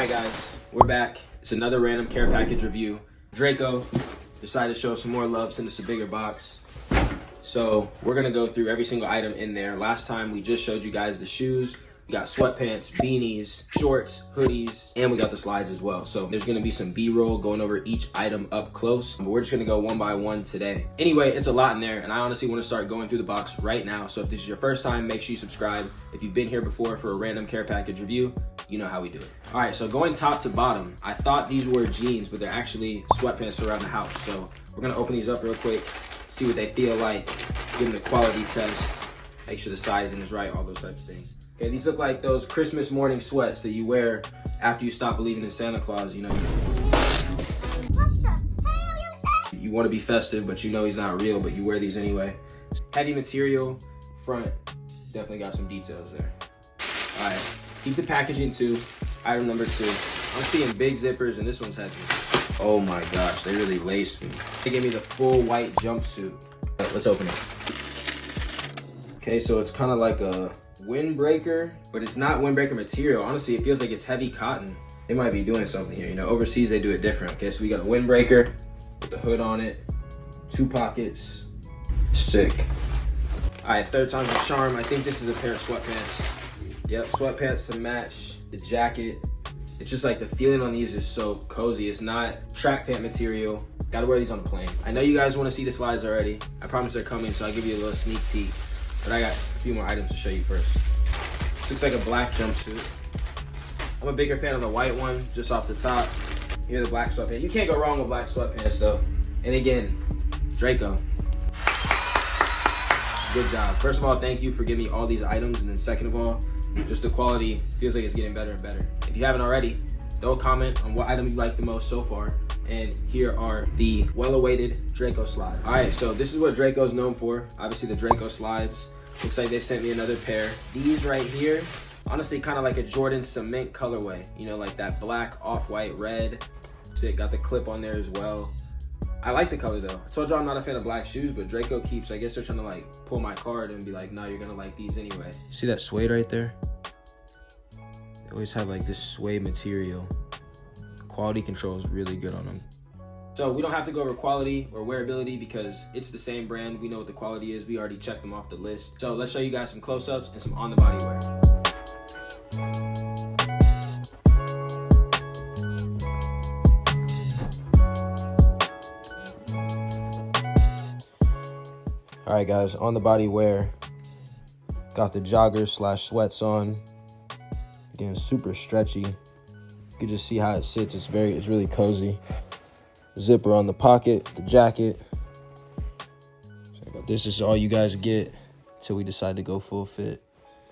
Alright guys, we're back. It's another random care package review. Draco decided to show some more love, send us a bigger box. So we're gonna go through every single item in there. Last time we just showed you guys the shoes. We got sweatpants, beanies, shorts, hoodies, and we got the slides as well. So there's gonna be some B-roll going over each item up close, but we're just gonna go one by one today. Anyway, it's a lot in there, and I honestly wanna start going through the box right now. So if this is your first time, make sure you subscribe. If you've been here before for a random care package review, you know how we do it. All right, so going top to bottom, I thought these were jeans, but they're actually sweatpants around the house. So we're gonna open these up real quick, see what they feel like, give them the quality test, make sure the sizing is right, all those types of things. Okay, these look like those Christmas morning sweats that you wear after you stop believing in Santa Claus, you know. What the hell you say? You want to be festive, but you know he's not real, but you wear these anyway. Heavy material, front, definitely got some details there. All right, keep the packaging too. Item number 2. I'm seeing big zippers, and this one's heavy. Oh my gosh, they really laced me. They gave me the full white jumpsuit. Let's open it. Okay, so it's kind of like a windbreaker, but it's not windbreaker material. Honestly, it feels like it's heavy cotton. They might be doing something here. You know, overseas they do it different. Okay, so we got a windbreaker with the hood on it, 2 pockets. Sick. All right, third time's a charm. I think this is a pair of sweatpants. Yep, sweatpants to match the jacket. It's just like the feeling on these is so cozy. It's not track pant material. Gotta wear these on the plane. I know you guys wanna see the slides already. I promise they're coming, so I'll give you a little sneak peek. But I got a few more items to show you first. This looks like a black jumpsuit. I'm a bigger fan of the white one, just off the top. Here are the black sweatpants. You can't go wrong with black sweatpants though. And again, Draco. Good job. First of all, thank you for giving me all these items. And then second of all, just the quality feels like it's getting better and better. If you haven't already, throw a comment on what item you like the most so far. And here are the well-awaited Draco slides. All right, so this is what Draco's known for. Obviously the Draco slides. Looks like they sent me another pair. These right here, honestly kind of like a Jordan cement colorway. You know, like that black, off-white, red. Sick, got the clip on there as well. I like the color though. I told you I'm not a fan of black shoes, but Draco keeps, I guess they're trying to like pull my card and be like, nah, you're gonna like these anyway. See that suede right there? They always have like this suede material. Quality control is really good on them. So we don't have to go over quality or wearability because it's the same brand. We know what the quality is. We already checked them off the list. So let's show you guys some close-ups and some on-the-body wear. All right guys, on the body wear. Got the joggers / sweats on. Again, super stretchy. You can just see how it sits. It's really cozy. Zipper on the pocket, the jacket. So this is all you guys get till we decide to go full fit.